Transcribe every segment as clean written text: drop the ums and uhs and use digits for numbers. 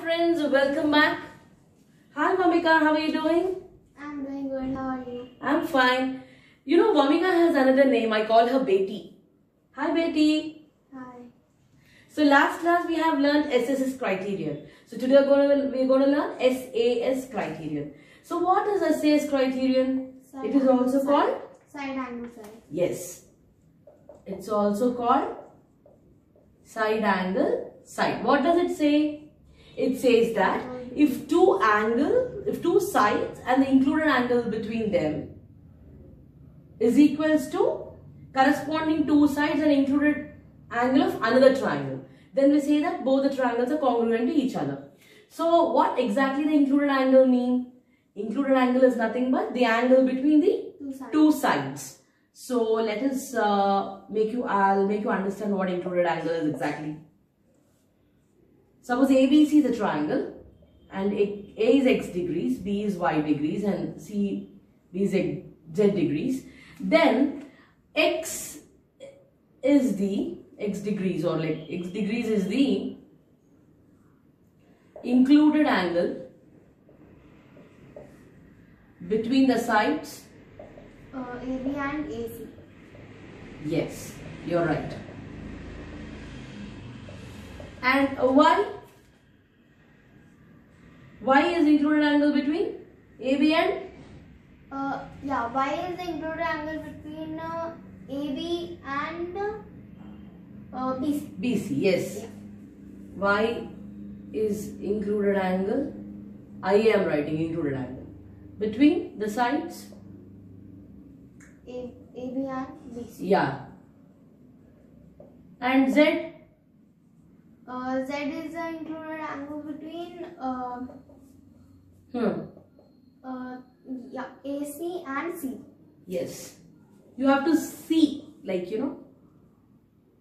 friends, welcome back. Hi Vamika, how are you doing? I'm doing good. How are you? I'm fine. You know, Vamika has another name. I call her Beti. Hi Beti. Hi. So last class we have learned SSS criterion. So today we're going to learn SAS criterion. So what is SAS criterion? It is also called side angle side. Yes. It's also called side angle side. What does it say? It says that if two sides and the included angle between them is equals to corresponding two sides and included angle of another triangle, then we say that both the triangles are congruent to each other. So what exactly the included angle mean? Included angle is nothing but the angle between the two sides. So let us I'll make you understand what included angle is exactly. Suppose ABC is a triangle and A is x degrees, B is y degrees and B is z degrees. Then x degrees is the included angle between the sides AB and AC. Yes, you're right. And y is included angle between AB and y is the included angle between AB and BC. BC, yes. Yeah. Y is included angle. I am writing included angle between the sides AB and BC. Yeah. And Z? Z is the included angle between AC and C. Yes. You have to see,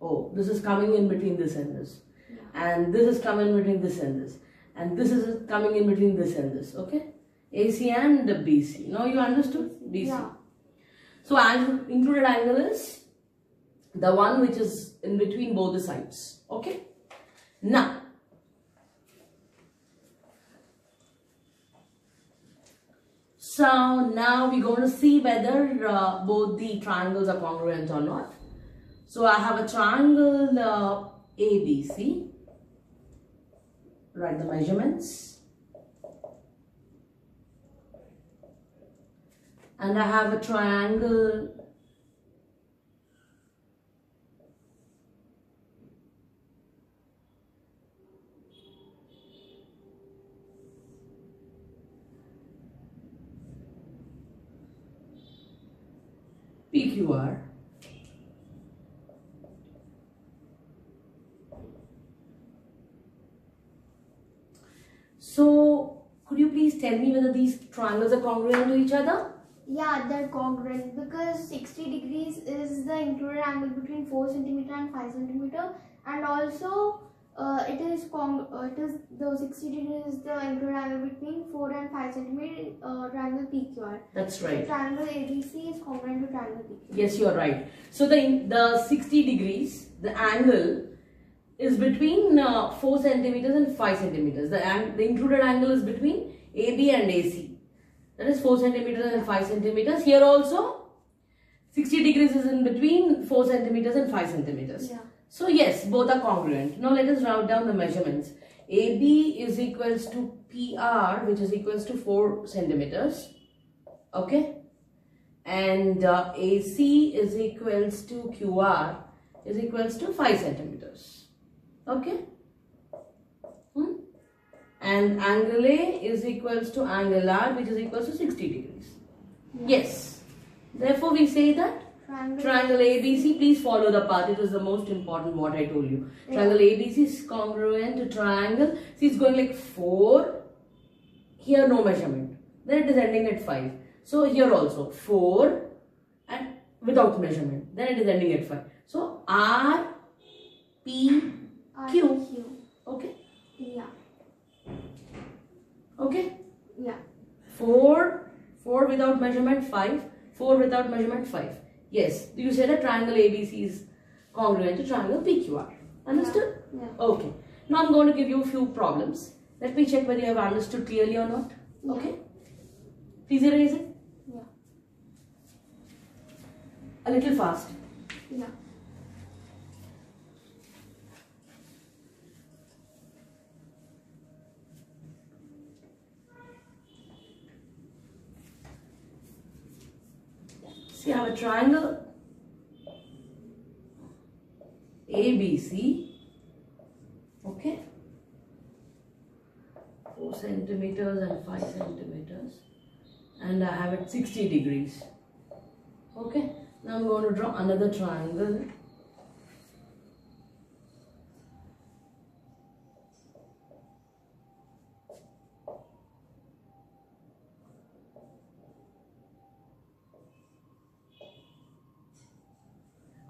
oh, this is coming in between this and this. Yeah. And this is coming in between this and this. And this is coming in between this and this. Okay? AC and BC. Now you understood? BC. Yeah. So included angle is the one which is in between both the sides. Okay? Now, we're going to see whether both the triangles are congruent or not. So I have a triangle ABC. Write the measurements. And I have a triangle PQR. So, could you please tell me whether these triangles are congruent to each other? Yeah, they're congruent because 60 degrees is the included angle between 4 cm and 5 cm, and also the 60 degrees is the included angle between 4 and 5 cm triangle PQR. That's right. The triangle ABC is congruent to triangle PQR. Yes, you are right. So the 60 degrees, the angle is between 4 centimeters and 5 centimeters. The included angle is between AB and AC. That is 4 centimeters and 5 centimeters. Here also 60 degrees is in between 4 centimeters and 5 centimeters. Yeah. So yes, both are congruent. Now let us write down the measurements. AB is equals to PR, which is equals to 4 centimeters. Okay. And AC is equals to QR is equals to 5 centimeters. Okay. And angle A is equals to angle R, which is equals to 60 degrees. Yeah. Yes. Therefore, we say that triangle ABC, please follow the path. It is the most important what I told you. Yeah. Triangle ABC is congruent to triangle. See, it's going like 4. Here no measurement. Then it is ending at 5. So here also 4 and without measurement. Then it is ending at 5. So R, P, Q. Okay. Yeah. Okay. Yeah. 4 without measurement, 5. 4 without measurement, 5. Yes, you say that triangle ABC is congruent to triangle PQR. Understood? Yeah. Okay. Now I'm going to give you a few problems. Let me check whether you have understood clearly or not. Yeah. Okay. Please erase it. Yeah. A little fast. Yeah. See, I have a triangle ABC. Okay. 4 centimeters and 5 centimeters. And I have it 60 degrees. Okay. Now I'm going to draw another triangle.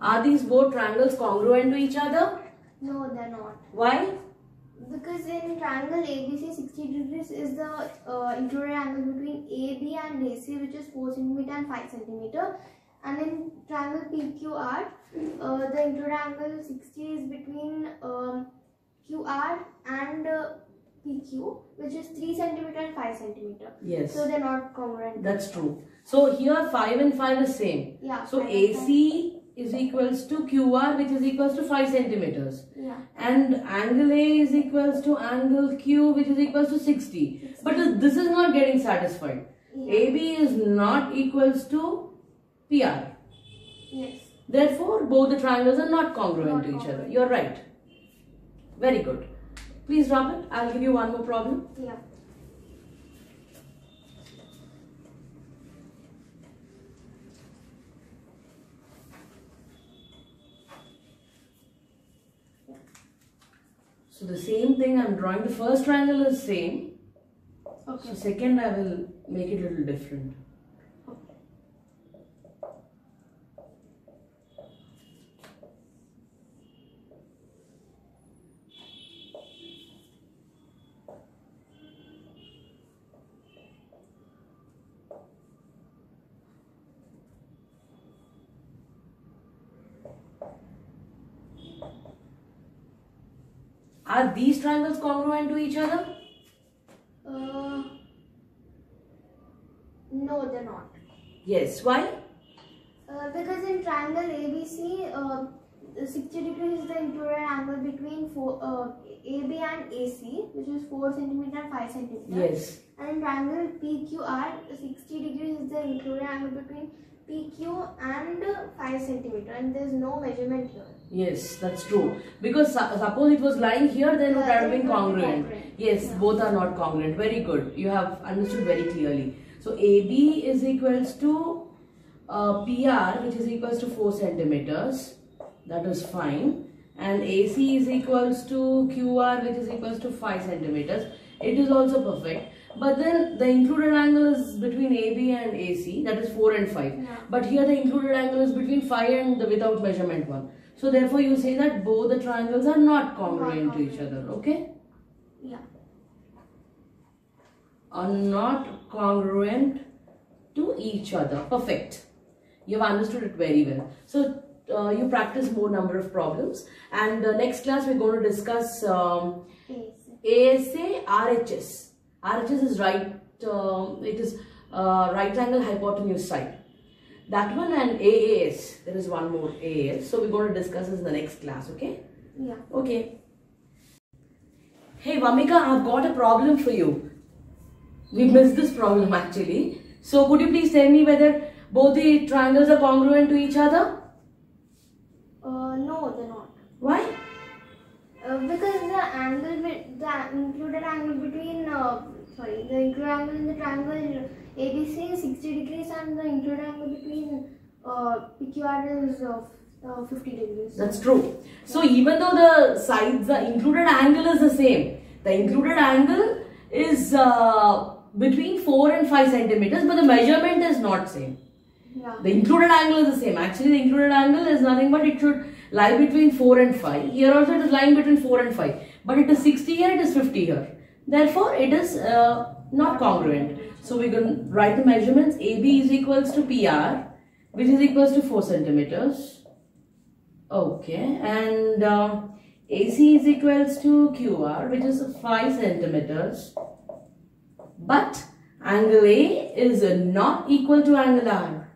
Are these both triangles congruent to each other? No, they're not. Why? Because in triangle ABC, 60 degrees is the included angle between AB and AC, which is 4 cm and 5 cm. And in triangle PQR, the included angle 60 is between QR and PQ, which is 3 cm and 5 cm. Yes. So they're not congruent. That's true. So here 5 and 5 is same. Yeah. So 5 and 5. AC is equals to QR, which is equals to 5 centimeters. Yeah. And angle A is equals to angle Q, which is equals to 60. But this is not getting satisfied. Yeah. AB is not equals to PR. Yes. Therefore, both the triangles are not congruent Not to each other. congruent. You're right. Very good. Please drop it. I'll give you one more problem. Yeah. So the same thing I'm drawing. The first triangle is same. Okay. So second I will make it a little different. Okay. Are these triangles congruent to each other? No, they're not. Yes. Why? Because in triangle ABC, 60 degrees is the included angle between AB and AC, which is 4 cm and 5 cm. Yes. And in triangle PQR, 60 degrees is the included angle between PQ and 5 cm. And there is no measurement here. Yes, that's true. Because suppose it was lying here, then it would have been congruent. Yes, Yeah. both are not congruent. Very good. You have understood very clearly. So AB is equals to PR, which is equals to 4 centimeters. That is fine. And AC is equals to QR, which is equals to 5 centimeters. It is also perfect. But then the included angle is between AB and AC, that is 4 and 5. Yeah. But here the included angle is between 5 and the without measurement one. So therefore you say that both the triangles are not congruent to each other. Okay? Yeah. Are not congruent to each other. Perfect. You have understood it very well. So you practice more number of problems, and next class we're going to discuss ASA, RHS. RHS is right. It is right angle hypotenuse side. That one, and AAS. There is one more AAS. So we're going to discuss this in the next class. Okay? Yeah. Okay. Hey Vamika, I've got a problem for you. We missed this problem actually. So could you please tell me whether both the triangles are congruent to each other? No, they're not. Why? Because the included angle between the included angle in the triangle ABC is 60 degrees and the included angle between PQR is 50 degrees. That's true. So even though the sides, the included angle is the same. The included angle is between 4 and 5 centimeters, but the measurement is not same. Yeah. The included angle is the same. Actually, the included angle is nothing but it should lie between 4 and 5. Here also it is lying between 4 and 5. But it is 60 here, it is 50 here. Therefore, it is not congruent. So we can write the measurements. AB is equals to PR, which is equals to 4 centimeters. Okay. And AC is equals to QR, which is 5 centimeters. But angle A is not equal to angle R.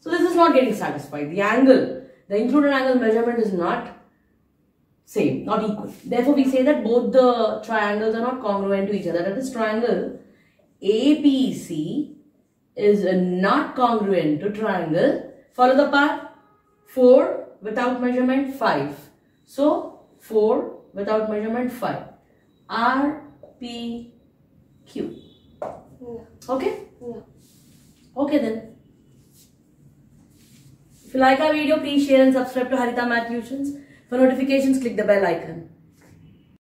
So this is not getting satisfied. The angle, the included angle measurement is not same, not equal. Therefore, we say that both the triangles are not congruent to each other. That is, triangle APC is not congruent to triangle. Follow the path. 4 without measurement, 5. So 4 without measurement, 5. RPQ. Yeah. Okay? Yeah. Okay then. If you like our video, please share and subscribe to Harita Math Tuitions. For notifications, click the bell icon.